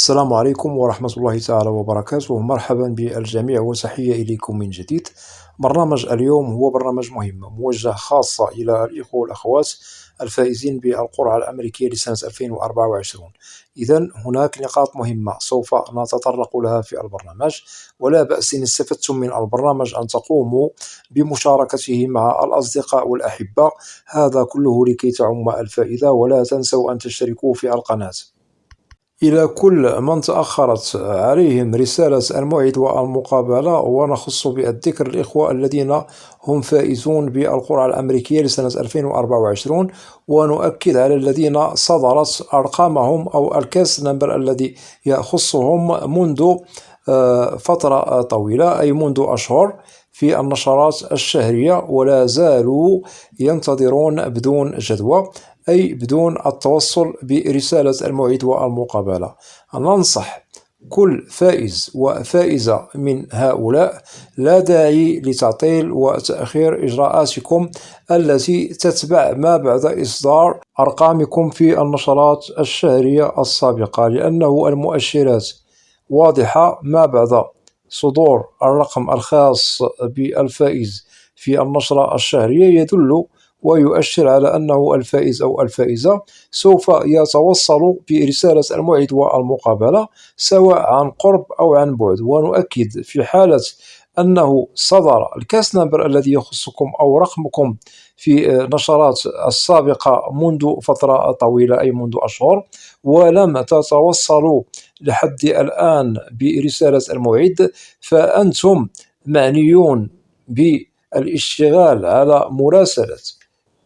السلام عليكم ورحمة الله تعالى وبركاته. مرحبا بالجميع وتحية إليكم من جديد. برنامج اليوم هو برنامج مهم موجه خاصة إلى الإخوة والأخوات الفائزين بالقرعة الأمريكية لسنة 2024. إذن هناك نقاط مهمة سوف نتطرق لها في البرنامج، ولا بأس إن استفدتم من البرنامج أن تقوموا بمشاركته مع الأصدقاء والأحبة، هذا كله لكي تعم الفائدة. ولا تنسوا أن تشتركوا في القناة. إلى كل من تأخرت عليهم رسالة الموعد والمقابلة، ونخص بالذكر الإخوة الذين هم فائزون بالقرعة الأمريكية لسنة 2024، ونؤكد على الذين صدرت أرقامهم أو الكاس نمبر الذي يخصهم منذ فترة طويلة، أي منذ أشهر، في النشرات الشهرية، ولا زالوا ينتظرون بدون جدوى، أي بدون التوصل برسالة الموعد والمقابلة. ننصح كل فائز وفائزة من هؤلاء لا داعي لتعطيل وتأخير إجراءاتكم التي تتبع ما بعد إصدار أرقامكم في النشرات الشهرية السابقة، لأنه المؤشرات واضحة. ما بعد صدور الرقم الخاص بالفائز في النشرة الشهرية يدل ويؤشر على أنه الفائز أو الفائزة سوف يتوصل برسالة الموعد والمقابلة، سواء عن قرب أو عن بعد. ونؤكد في حالة أنه صدر الكاس نمبر الذي يخصكم أو رقمكم في النشرات السابقة منذ فترة طويلة، أي منذ أشهر، ولم تتوصلوا لحد الآن برسالة الموعد، فأنتم معنيون بالاشتغال على مراسلة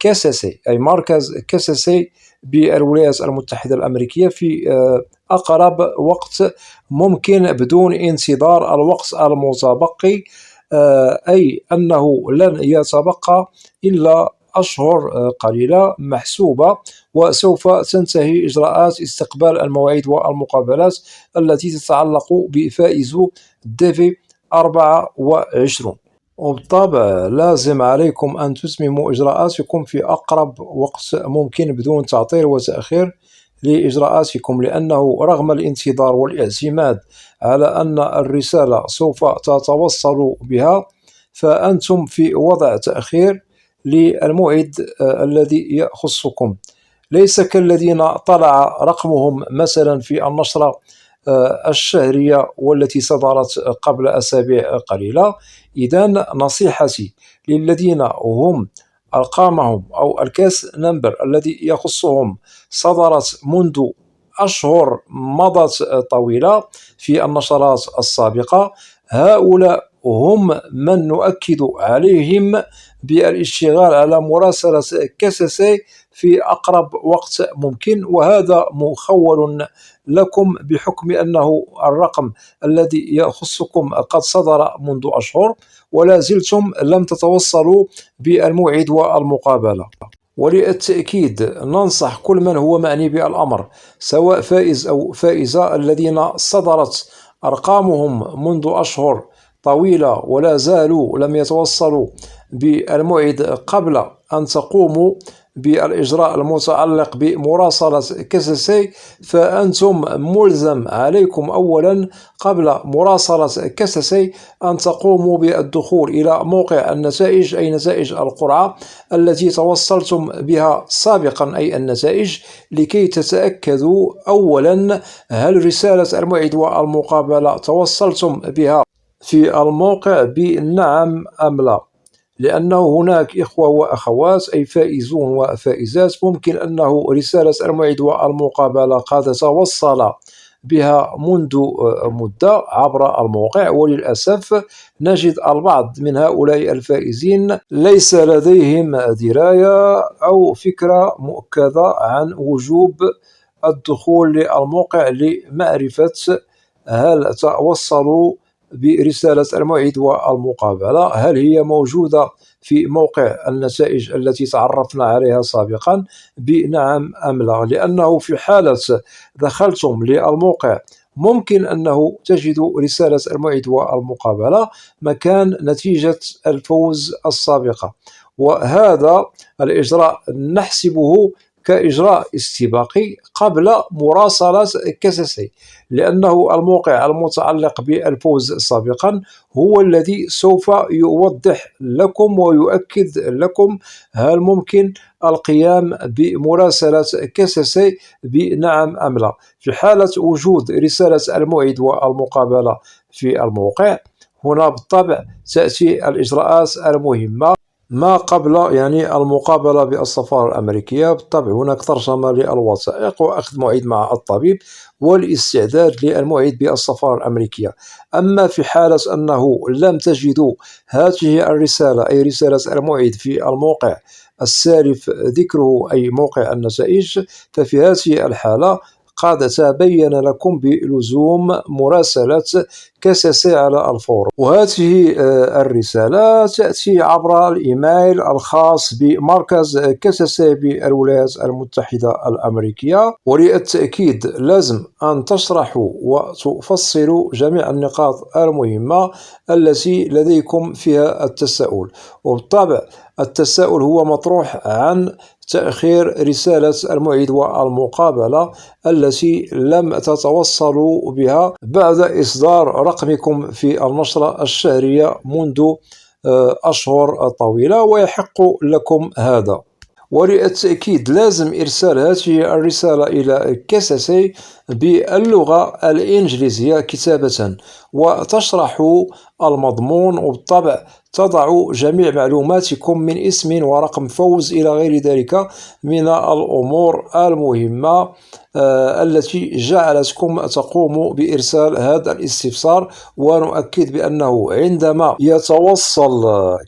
كاساسي، أي مركز كاساسي بالولايات المتحدة الأمريكية، في أقرب وقت ممكن بدون انتظار الوقت المتبقي، أي أنه لن يتبقى إلا أشهر قليلة محسوبة، وسوف تنتهي إجراءات استقبال المواعيد والمقابلات التي تتعلق بفائزو ديفي 24. وبالطبع لازم عليكم أن تتمموا إجراءاتكم في أقرب وقت ممكن بدون تعطيل وتأخير لإجراءاتكم، لأنه رغم الانتظار والاعتماد على أن الرسالة سوف تتوصل بها، فأنتم في وضع تأخير للموعد الذي يخصكم. ليس كالذين طلع رقمهم مثلا في النشرة الشهرية والتي صدرت قبل أسابيع قليلة. إذن نصيحتي للذين هم أرقامهم أو الكاس نمبر الذي يخصهم صدرت منذ أشهر مضت طويلة في النشرات السابقة، هؤلاء هم من نؤكد عليهم بالاشتغال على مراسلة كاساسي في أقرب وقت ممكن، وهذا مخول لكم بحكم أنه الرقم الذي يخصكم قد صدر منذ أشهر، ولا زلتم لم تتوصلوا بالموعد والمقابلة. وللتأكيد ننصح كل من هو معني بالأمر، سواء فائز أو فائزة، الذين صدرت أرقامهم منذ أشهر طويلة ولا زالوا لم يتوصلوا بالموعد قبل أن تقوموا بالإجراء المتعلق بمراسلة كاساسي، فأنتم ملزم عليكم أولا قبل مراسلة كاساسي أن تقوموا بالدخول إلى موقع النتائج، أي نتائج القرعة التي توصلتم بها سابقا، أي النتائج، لكي تتأكدوا أولا هل رسالة الموعد والمقابلة توصلتم بها في الموقع بنعم أم لا. لأنه هناك إخوة وأخوات أي فائزون وفائزات ممكن أنه رسالة الموعد والمقابلة قد توصل بها منذ مدة عبر الموقع، وللأسف نجد البعض من هؤلاء الفائزين ليس لديهم دراية أو فكرة مؤكدة عن وجوب الدخول للموقع لمعرفة هل توصلوا برسالة الموعد والمقابلة، هل هي موجودة في موقع النتائج التي تعرفنا عليها سابقا بنعم أم لا. لأنه في حالة دخلتم للموقع ممكن أنه تجدوا رسالة الموعد والمقابلة مكان نتيجة الفوز السابقة، وهذا الإجراء نحسبه كإجراء استباقي قبل مراسلة كسسي، لأنه الموقع المتعلق بالفوز سابقا هو الذي سوف يوضح لكم ويؤكد لكم هل ممكن القيام بمراسلة كسسي بنعم أم لا. في حالة وجود رسالة الموعد والمقابلة في الموقع، هنا بالطبع تأتي الإجراءات المهمة ما قبل المقابلة بالسفارة الأمريكية. بالطبع هناك ترجمة للوثائق وأخذ موعد مع الطبيب والاستعداد للموعد بالسفارة الأمريكية. أما في حالة أنه لم تجدوا هذه الرسالة أي رسالة الموعد في الموقع السالف ذكره أي موقع النتائج، ففي هذه الحالة قد تبين لكم بلزوم مراسلة كسسي على الفور. وهذه الرسالة تأتي عبر الإيميل الخاص بمركز كسسي بالولايات المتحدة الأمريكية. وللتأكيد لازم أن تشرحوا وتفصلوا جميع النقاط المهمة التي لديكم فيها التساؤل. وبالطبع التساؤل هو مطروح عن تأخير رسالة الموعد والمقابلة التي لم تتوصلوا بها بعد إصدار رقمكم في النشرة الشهرية منذ أشهر طويلة، ويحق لكم هذا. وللتأكيد لازم إرسال هذه الرسالة إلى كسسي باللغة الإنجليزية كتابة، وتشرح المضمون، وبالطبع تضع جميع معلوماتكم من اسم ورقم فوز إلى غير ذلك من الأمور المهمة التي جعلتكم تقوموا بإرسال هذا الاستفسار. ونؤكد بأنه عندما يتوصل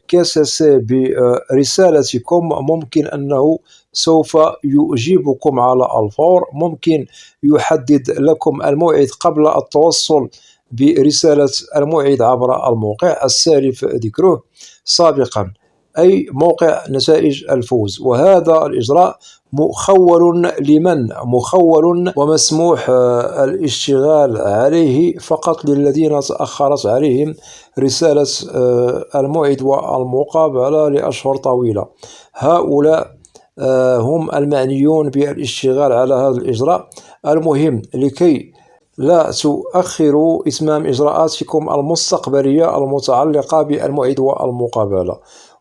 كسسي برسالتكم ممكن أنه سوف يجيبكم على الفور، ممكن يحدد لكم الموعد قبل التوصل برسالة الموعد عبر الموقع السالف ذكره سابقا أي موقع نتائج الفوز. وهذا الإجراء مخول ومسموح الاشتغال عليه فقط للذين تأخرت عليهم رسالة الموعد والمقابلة لأشهر طويلة. هؤلاء هم المعنيون بالاشتغال على هذا الإجراء المهم لكي لا تؤخروا إتمام إجراءاتكم المستقبلية المتعلقة بالموعد والمقابلة.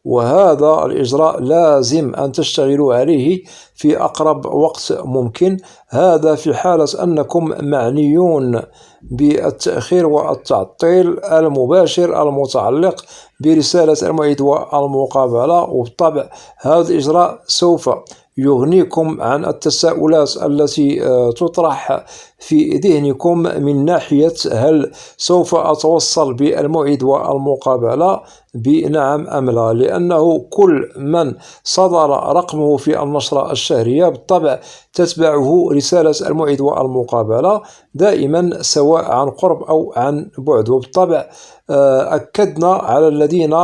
وهذا الإجراء لازم أن تشتغلوا عليه في أقرب وقت ممكن، هذا في حالة أنكم معنيون بالتأخير والتعطيل المباشر المتعلق برسالة الموعد والمقابلة. وبالطبع هذا الإجراء سوف يغنيكم عن التساؤلات التي تطرح في ذهنكم من ناحية هل سوف أتوصل بالموعد والمقابلة بنعم أم لا، لأنه كل من صدر رقمه في النشرة الشهرية بالطبع تتبعه رسالة الموعد والمقابلة دائما سواء عن قرب أو عن بعد. وبالطبع أكدنا على الذين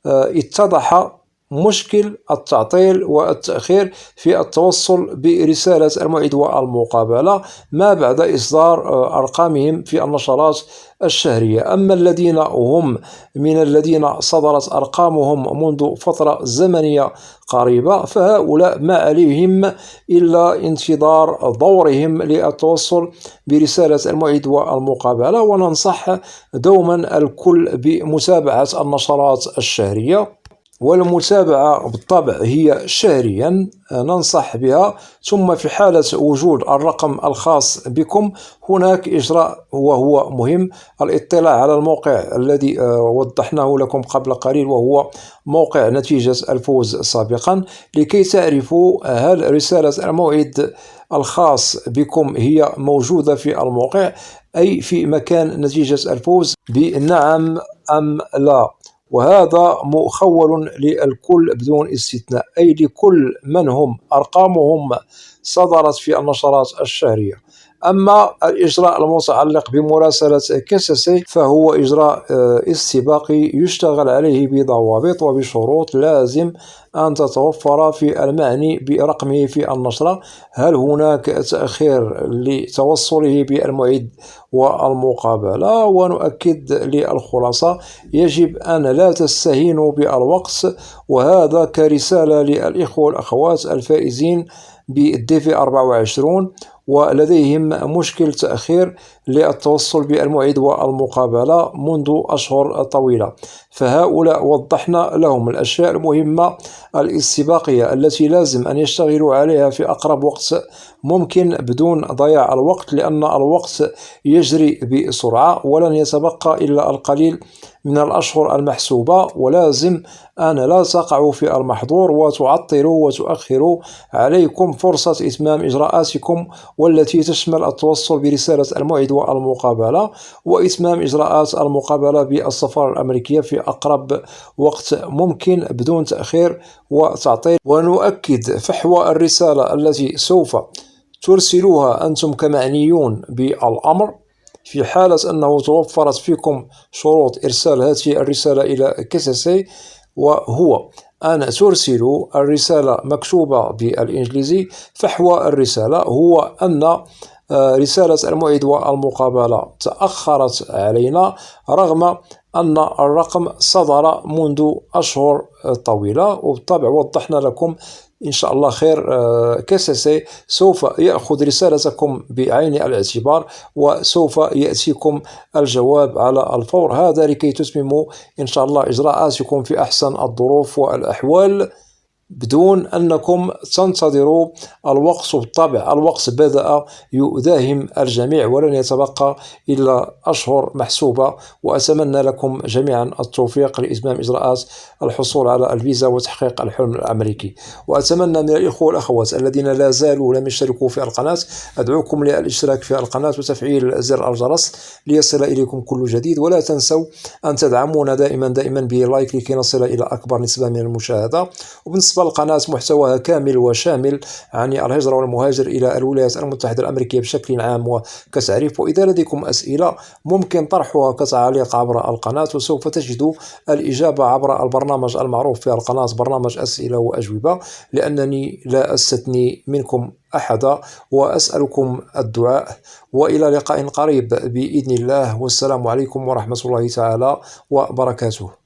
اتضح مشكل التعطيل والتأخير في التوصل برسالة الموعد والمقابلة ما بعد إصدار أرقامهم في النشرات الشهرية. أما الذين هم من الذين صدرت أرقامهم منذ فترة زمنية قريبة، فهؤلاء ما عليهم إلا انتظار دورهم للتوصل برسالة الموعد والمقابلة. وننصح دوما الكل بمتابعة النشرات الشهرية، والمتابعة بالطبع هي شهريا ننصح بها. ثم في حالة وجود الرقم الخاص بكم هناك إجراء وهو مهم، الاطلاع على الموقع الذي وضحناه لكم قبل قليل وهو موقع نتيجة الفوز سابقا، لكي تعرفوا هل رسالة الموعد الخاص بكم هي موجودة في الموقع أي في مكان نتيجة الفوز بنعم أم لا. وهذا مخول للكل بدون استثناء، أي لكل من هم أرقامهم صدرت في النشرات الشهرية. أما الإجراء المتعلق بمراسلة كسسي فهو إجراء استباقي يشتغل عليه بضوابط وبشروط لازم أن تتوفر في المعني برقمه في النشرة. هل هناك تأخير لتوصله بالموعد والمقابلة؟ ونؤكد للخلاصة: يجب أن لا تستهينوا بالوقت، وهذا كرسالة للإخوة والأخوات الفائزين بالديفي 24 ولديهم مشكل تأخير للتوصل بالموعد والمقابلة منذ أشهر طويلة. فهؤلاء وضحنا لهم الأشياء المهمة الاستباقية التي لازم أن يشتغلوا عليها في أقرب وقت ممكن بدون ضياع الوقت، لأن الوقت يجري بسرعة ولن يتبقى إلا القليل من الأشهر المحسوبة، ولازم أن لا تقعوا في المحظور وتعطلوا وتؤخروا عليكم فرصة إتمام إجراءاتكم، والتي تشمل التوصل برسالة الموعد والمقابلة وإتمام إجراءات المقابلة بالسفارة الأمريكية في أقرب وقت ممكن بدون تأخير وتعطيل. ونؤكد فحوى الرسالة التي سوف ترسلوها أنتم كمعنيون بالأمر في حالة أنه توفرت فيكم شروط إرسال هذه الرسالة إلى كسسي، وهو أن ترسلوا الرسالة مكتوبة بالإنجليزي. فحوى الرسالة هو أن رسالة الموعد والمقابلة تأخرت علينا رغم أن الرقم صدر منذ أشهر طويلة، وبالطبع وضحنا لكم إن شاء الله خير. كسسي سوف يأخذ رسالتكم بعين الاعتبار وسوف يأتيكم الجواب على الفور، هذا لكي تتمموا إن شاء الله إجراءاتكم في أحسن الظروف والأحوال بدون أنكم تنتظروا الوقت. بالطبع الوقت بدأ يداهم الجميع ولن يتبقى إلا أشهر محسوبة، وأتمنى لكم جميعا التوفيق لإتمام إجراءات الحصول على الفيزا وتحقيق الحلم الأمريكي. وأتمنى من الإخوة والأخوات الذين لا زالوا لم يشتركوا في القناة أدعوكم للاشتراك في القناة وتفعيل زر الجرس ليصل إليكم كل جديد، ولا تنسوا أن تدعمونا دائما بلايك لكي نصل إلى أكبر نسبة من المشاهدة. وبالنسبة القناة محتواها كامل وشامل عن الهجرة والمهاجر إلى الولايات المتحدة الأمريكية بشكل عام وكتعريف. وإذا لديكم أسئلة ممكن طرحها كتعليق عبر القناة، وسوف تجدوا الإجابة عبر البرنامج المعروف في القناة، برنامج أسئلة وأجوبة، لأنني لا أستثني منكم أحدا، وأسألكم الدعاء. وإلى لقاء قريب بإذن الله، والسلام عليكم ورحمة الله تعالى وبركاته.